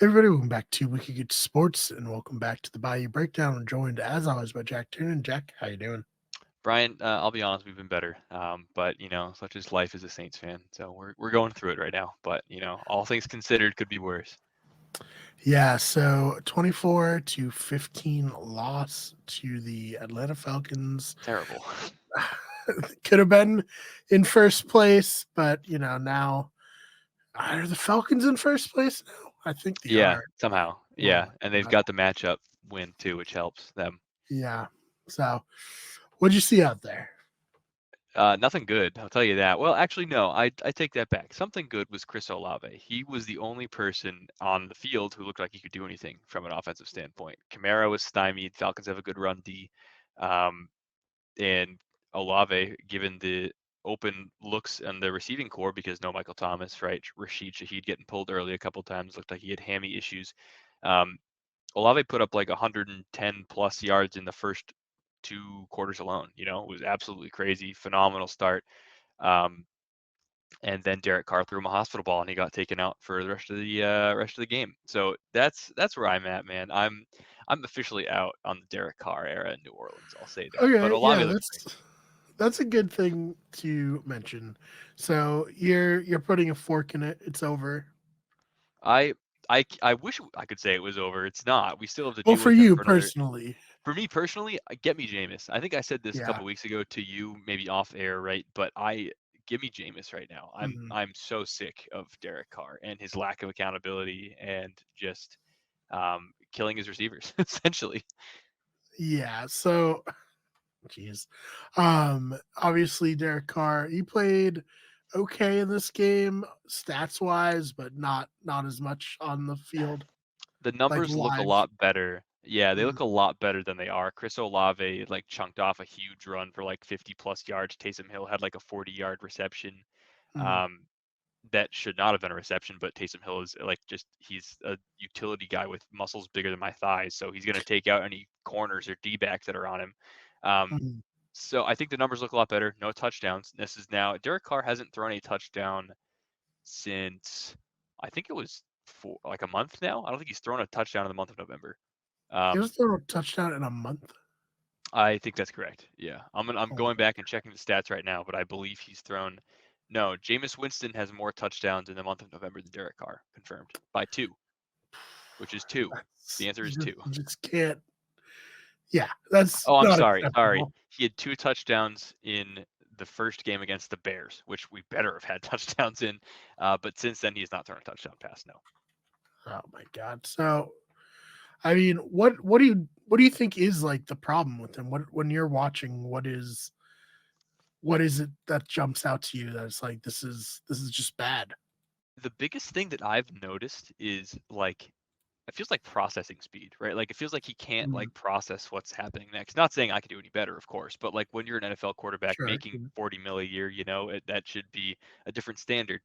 Everybody, welcome back to Wiki Get Sports, and welcome back to the Bayou Breakdown. I'm joined, as always, by Jack Toonan. Jack, how you doing? Brian, I'll be honest, we've been better. But such is life as a Saints fan. So we're going through it right now. But all things considered, could be worse. Yeah, so 24-15 loss to the Atlanta Falcons. Terrible. Could have been in first place, but now are the Falcons in first place now? I think they Yeah, are. somehow. Oh Yeah, my and they've god. got the matchup win too, which helps them. Yeah. So, what'd you see out there? Nothing good, I'll tell you that. Well, actually, no, I take that back. Something good was Chris Olave. He was the only person on the field who looked like he could do anything from an offensive standpoint. Kamara was stymied. Falcons have a good run D. Um, and Olave, given the open looks on the receiving core because no Michael Thomas, right? Rashid Shaheed getting pulled early a couple times, looked like he had hammy issues. Um, Olave put up like 110 plus yards in the first two quarters alone. It was absolutely crazy, phenomenal start. Um, and then Derek Carr threw him a hospital ball, and he got taken out for the rest of the game. So that's where I'm at, man. I'm officially out on the Derek Carr era in New Orleans. I'll say that. But Okay, Olave yeah, looks great. that's a good thing to mention. So you're putting a fork in it. It's over. I I wish I could say it was over. It's not. We still have to Well, deal for with him you for another. personally, For me personally, get me Jameis. I think I said this a yeah. couple weeks ago to you, maybe off air, right? But give me Jameis right now. I'm Mhm. I'm so sick of Derek Carr and his lack of accountability and just killing his receivers essentially. Yeah. So, jeez. Obviously, Derek Carr, he played okay in this game, stats wise, but not as much on the field, The like numbers look a live. lot better. Yeah, they Mhm, look a lot better than they are. Chris Olave like chunked off a huge run for like 50 plus yards. Taysom Hill had like a 40-yard reception. mhm, Um, that should not have been a reception, but Taysom Hill is like he's a utility guy with muscles bigger than my thighs, so he's going to take out any corners or D backs that are on him. Um, mhm. so I think the numbers look a lot better. No touchdowns. This is now Derek Carr hasn't thrown a touchdown since I think it was for like a month now. I don't think he's thrown a touchdown in the month of November. He Um, was thrown a touchdown in a month. I think that's correct. Yeah, I'm Oh going my back and checking the stats right now, but I believe he's thrown. No, Jameis Winston has more touchdowns in the month of November than Derek Carr, confirmed by two, which is two. That's The answer is two. you just can't. Yeah, that's Oh, I'm not sorry. Sorry. acceptable. He had two touchdowns in the first game against the Bears, which we better have had touchdowns in. But since then, he has not thrown a touchdown pass. No. Oh my god. So, I mean, what do you think is like the problem with him? What when you're watching, what is it that jumps out to you that's like this is just bad? The biggest thing that I've noticed is like it feels like processing speed, right? Like it feels like he can't Mm, like process what's happening next. Not saying I could do any better, of course, but like when you're an NFL quarterback sure. making 40 mil a year, that should be a different standard.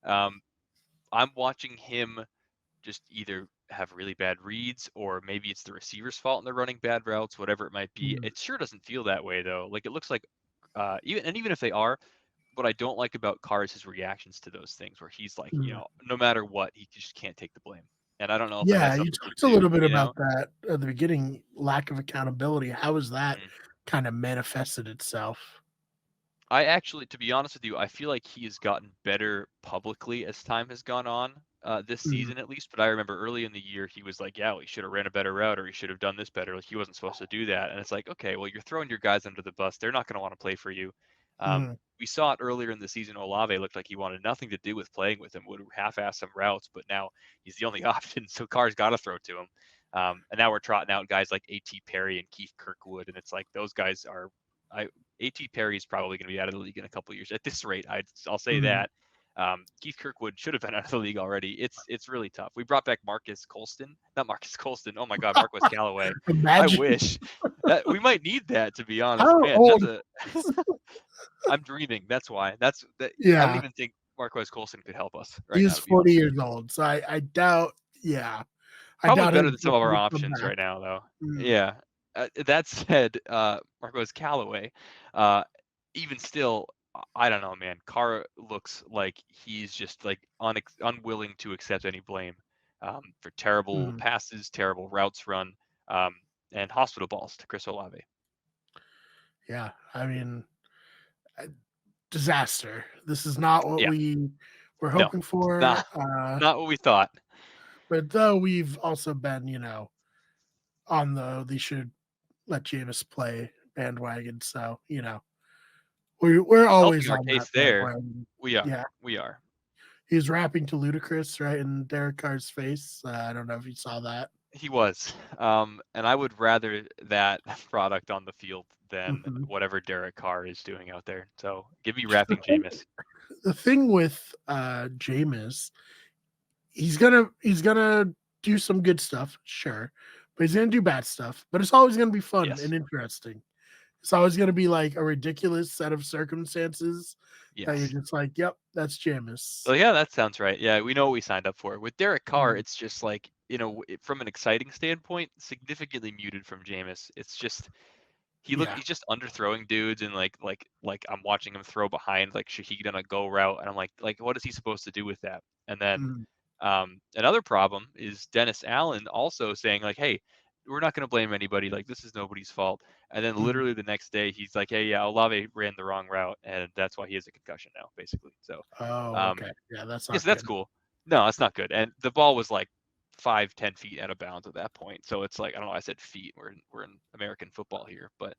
Um, I'm watching him just either have really bad reads or maybe it's the receiver's fault and they're running bad routes, whatever it might be. Mm, It sure doesn't feel that way though. Like it looks like even if they are, what I don't like about Carr is his reactions to those things where he's like, mm. no matter what, he just can't take the blame. And I don't know if that Yeah, has you something to talked a do, little bit about that at the beginning, lack of accountability. How has that Mhm. kind of manifested itself? I actually, to be honest with you, I feel like he has gotten better publicly as time has gone on, this Mm, season at least. But I remember early in the year, he was like, "Yeah, well, he should have ran a better route, or he should have done this better. Like he wasn't supposed to do that." And it's like, okay, well, you're throwing your guys under the bus. They're not going to want to play for you. mm, We saw it earlier in the season. Olave looked like he wanted nothing to do with playing with him. Would half-ass some routes, but now he's the only option. So Carr's got to throw to him. And now we're trotting out guys like A.T. Perry and Keith Kirkwood, and it's like those guys are. I A.T. Perry is probably going to be out of the league in a couple of years. At this rate, I'll say mm. that. Keith Kirkwood should have been out of the league already. It's really tough. We brought back Marcus Colston, not Marcus Colston. Oh my God, Marquez Callaway. I Imagine wish that we might need that to be honest. how Man, that's old. a. I'm dreaming. That's why. That's that. I don't Yeah, even think Marquez Colston could help us right now. he's To be 40 honest with you, years old, so I doubt. Yeah, I probably doubt better his than some of our would come options back. right now, though. Mm, Yeah. That said, Marquez Callaway, uh, even still, I don't know, man. Carr looks like he's just like unwilling to accept any blame. for terrible Mhm. passes, terrible routes run, um, and hospital balls to Chris Olave. Yeah, I mean, uh, disaster. This is not what Yeah, we were no, hoping not for, not what we thought. but though we've also been, on the they should let Jameis play bandwagon, so, we're Helping always our on that case there, bandwagon. we are, Yeah, we are. he was rapping to Ludacris right in Derek Carr's face. I don't know if you saw that. He was, and I would rather that product on the field than Mhm. whatever Derek Carr is doing out there. So give me The rapping thing Jameis. the thing with, Jameis, he's gonna do some good stuff, sure, but he's gonna do bad stuff, but it's always gonna be fun Yes, and interesting. It's always gonna be, like, a ridiculous set of circumstances that you're yes. just like, "Yep, that's Jameis." Oh yeah, that sounds right. Yeah, we know what we signed up for. With Derek Carr, Mhm. it's just like, from an exciting standpoint, significantly muted from Jameis. It's just Yeah. he's just underthrowing dudes and like I'm watching him throw behind like Shaheed on a go route and I'm like what is he supposed to do with that? And then Mhm. another problem is Dennis Allen also saying like, "Hey, we're not going to blame anybody. Like this is nobody's fault." And then Mhm. literally the next day, he's like, "Hey, yeah, Olave ran the wrong route, and that's why he has a concussion now, basically." So, Oh, um, okay. Yeah, that's yes, not that's good. cool. No, that's not good. And the ball was like 5, 10 feet out of bounds at that point. So it's like I don't know. I said feet. We're in American football here, but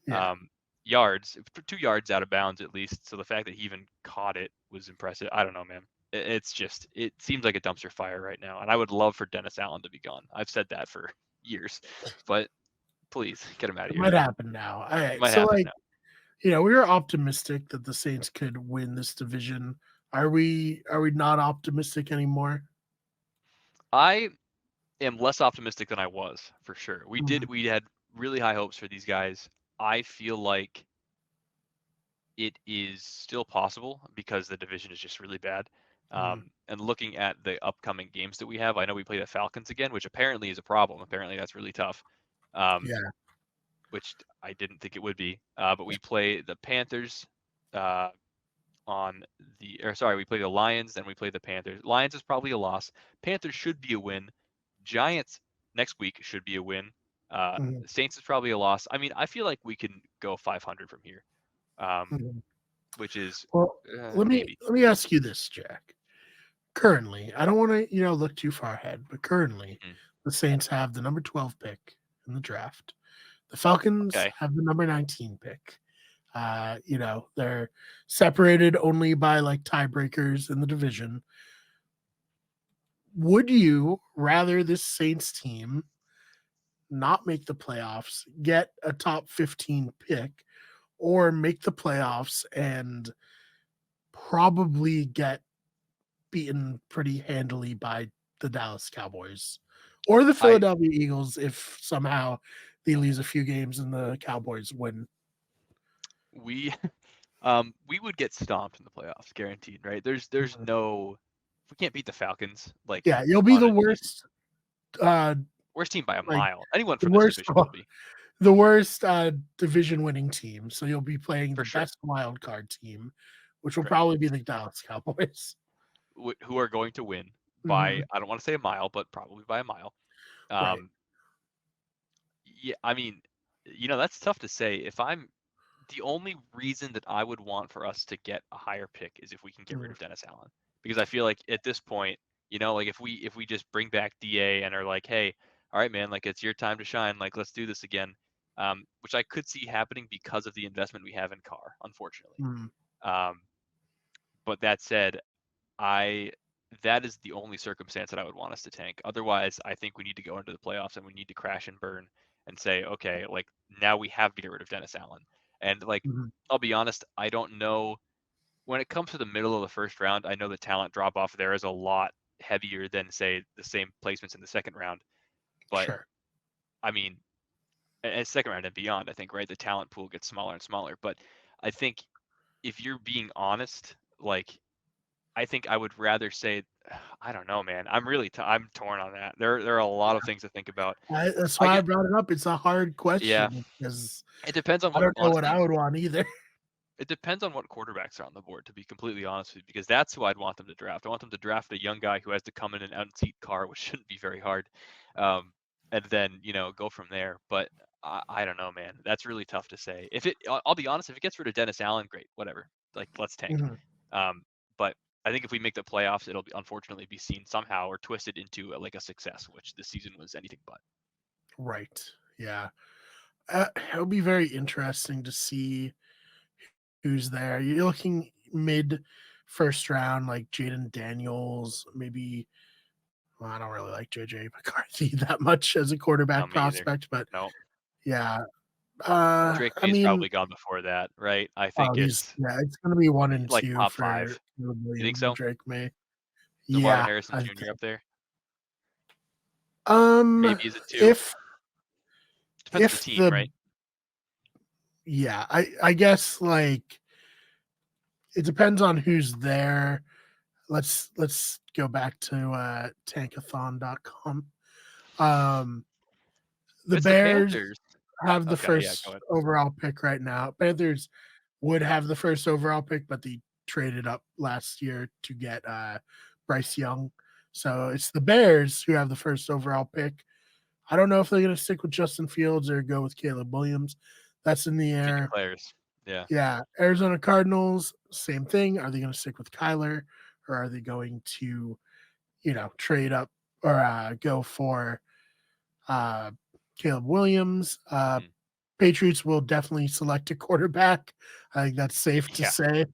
Yeah. um, yards, 2 yards out of bounds at least. So the fact that he even caught it was impressive. I don't know, man. It's just it seems like a dumpster fire right now, and I would love for Dennis Allen to be gone. I've said that for years, but please get him out of It here. might happen now. It Alright, might so, happen like, now. we were optimistic that the Saints could win this division. Are we not optimistic anymore? I am less optimistic than I was for sure. Mhm. We had really high hopes for these guys. I feel like it is still possible because the division is just really bad. Mhm. And looking at the upcoming games that we have, I know we play the Falcons again, which apparently is a problem. Apparently that's really tough, um, Yeah. which I didn't think it would be. But we play the Panthers uh, or sorry, we play the Lions, then we play the Panthers. Lions is probably a loss. Panthers should be a win. Giants next week should be a win. Mhm. Saints is probably a loss. I mean, I feel like we can go 500 from here, um, Mhm. which is Well, let me maybe. let me ask you this, Jack. Currently, I don't wanna, look too far ahead, but currently, Mhm. the Saints have the number 12 pick in the draft. The Falcons Okay. have the number 19 pick. They're separated only by, like, tiebreakers in the division. Would you rather this Saints team not make the playoffs, get a top 15 pick, or make the playoffs and probably get beaten pretty handily by the Dallas Cowboys or the I Philadelphia Eagles if somehow they lose a few games and the Cowboys win? we we would get stomped in the playoffs, guaranteed, right? There's Mhm. no we can't beat the Falcons like Yeah, you'll be on the an easy worst, uh, worst team by a like mile. Anyone the from this worst division will be the worst, division winning team. So you'll be playing the for sure. best wild card team, which will Correct. probably be the Dallas Cowboys. Who are going to win by Mhm. I don't want to say a mile, but probably by a mile. Right. Um, yeah, I mean, that's tough to say. If I'm the only reason that I would want for us to get a higher pick is if we can get rid Mhm. of Dennis Allen. Because I feel like at this point, like if we just bring back DA and are like, hey, all right, man, like it's your time to shine, like let's do this again. Which I could see happening because of the investment we have in Carr, unfortunately. Mhm. Um, but that said, I that is the only circumstance that I would want us to tank. Otherwise, I think we need to go into the playoffs and we need to crash and burn and say, okay, like now we have to get rid of Dennis Allen. And like, Mhm. I'll be honest, I don't know when it comes to the middle of the first round. I know the talent drop off there is a lot heavier than say the same placements in the second round. But Sure. I mean, and second round and beyond, I think right, the talent pool gets smaller and smaller. But I think if you're being honest, like I think I would rather say, I don't know, man. I'm torn on that. There are a lot of things to think about. That's I why I get brought it up. It's a hard Yeah, question because it depends on I what don't know what I honestly. would want either. It depends on what quarterbacks are on the board, to be completely honest with you, because that's who I'd want them to draft. I want them to draft a young guy who has to come in and unseat Carr, which shouldn't be very hard, um, and then go from there. But I don't know, man. That's really tough to say. I'll be honest, if it gets rid of Dennis Allen, great, whatever. Like, let's tank. Mhm. But I think if we make the playoffs, it'll unfortunately be seen somehow or twisted into like a success, which this season was anything but. Right. Yeah. It'll be very interesting to see who's there. You're looking mid first round, like Jaden Daniels, maybe. Well, I don't really like JJ McCarthy that much as a No, quarterback me either. prospect, but No, yeah. Drake I May's mean, probably gone before that, right? I oh, think it's it's gonna be 1 and like 2 top for five. Caleb You think Williams and so? Drake May. So Marvin Yeah, Harrison I Jr. think. up there? Um, Maybe is it two? if Depends on the if team, the right? yeah, I guess, like, it depends on who's there. Let's go back to, tankathon.com. Um, If the it's the Bears Panthers, have the okay, yeah, go first ahead. overall pick right now. Panthers would have the first overall pick, but they traded up last year to get Bryce Young. So it's the Bears who have the first overall pick. I don't know if they're going to stick with Justin Fields or go with Caleb Williams. That's in the He air. declares. Yeah, Yeah. Arizona Cardinals, same thing. Are they going to stick with Kyler or are they going to, trade up or go for uh, Caleb Williams? mhm, Patriots will definitely select a quarterback. I think that's safe to yeah, say.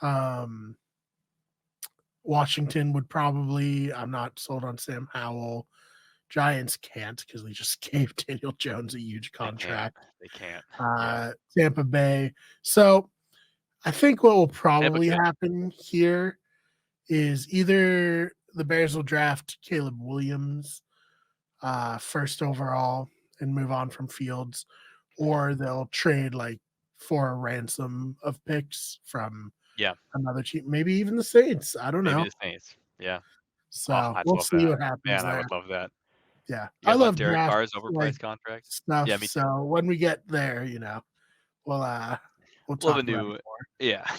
Um, Washington would probably. I'm not sold on Sam Howell. Giants can't because they just gave Daniel Jones a huge they can't. contract. They can't. Yeah, Tampa Bay. So I think what will Tampa probably could. happen here is either the Bears will draft Caleb Williams first overall and move on from Fields, or they'll trade like for a ransom of picks from Yeah, another team, maybe even the Saints. I don't maybe know. the Saints. Yeah. Oh, So I'd we'll love see that. what happens Man, I there. would love that. Yeah, You I guys want love Derek draft Carr's like overpriced contract? Yeah, stuff. me too. So when we get there, we'll we'll We'll have talk a about it new. more. Yeah.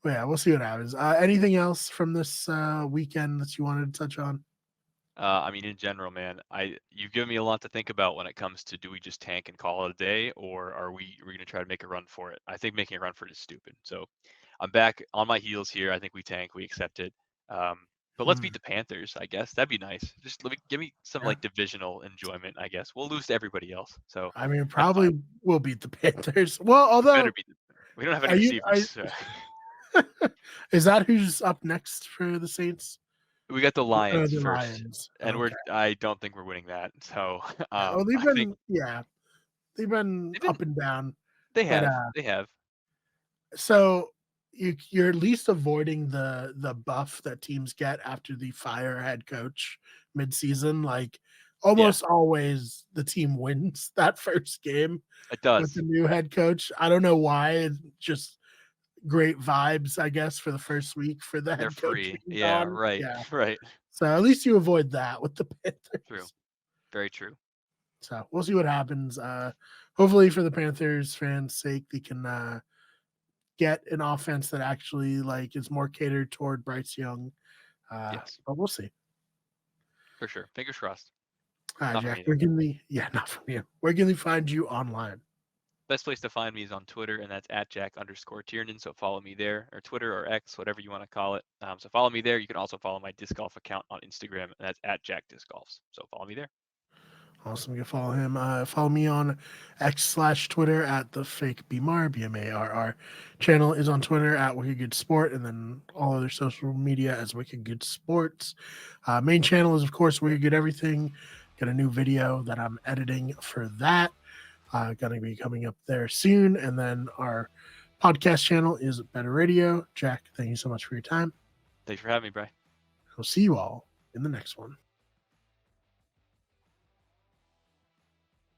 But yeah, we'll see what happens. Anything else from this weekend that you wanted to touch on? I mean, in general, man, you've given me a lot to think about when it comes to do we just tank and call it a day, or are we gonna try to make a run for it? I think making a run for it is stupid. So I'm back on my heels here. I think we tank, we accept it. But let's beat Hmm, the Panthers, I guess. That'd be nice. Just give me some yeah, like divisional enjoyment, I guess. We'll lose to everybody else, so I mean, that's fine. probably will beat the Panthers. Well, We better although beat. We don't have any are you receivers. So. is that who's up next for the Saints? We got the Lions The first, Lions. and Okay. I don't think we're winning that. So Yeah. Well, I think they've been they've been. up and down, They but have. They have. so you're at least avoiding the buff that teams get after the fire head coach midseason. Like Yeah, almost always the team wins that first game it with the does. new head coach. I don't know why. It's just great vibes, I guess, for the first week for the They're head coach free. being Yeah, gone. right, Yeah. right. So at least you avoid that with the True. Panthers. Very true. So we'll see what happens. Hopefully for the Panthers fans' sake, they can get an offense that actually like is more catered toward Bryce Young. Yes, But we'll see. for sure. Fingers crossed. All right, Not for Jack. me though. Where can we? Yeah, not from you. Where can we find you online? Best place to find me is on Twitter, and that's at Jack_Tiernan. So follow me there, or Twitter or X, whatever you want to call it. So follow me there. You can also follow my disc golf account on Instagram, and that's at Jack Disc Golfs. So follow me there. Awesome. You can follow him. Follow me on X/Twitter at the fake BMAR, BMARR. Channel is on Twitter at Wicked Good Sport, and then all other social media as Wicked Good Sports. Main channel is, of course, Wicked Good Everything. Got a new video that I'm editing for that. Going to be coming up there soon. And then our podcast channel is Better Radio. Jack, thank you so much for your time. Thanks for having me, Bry. I'll see you all in the next one.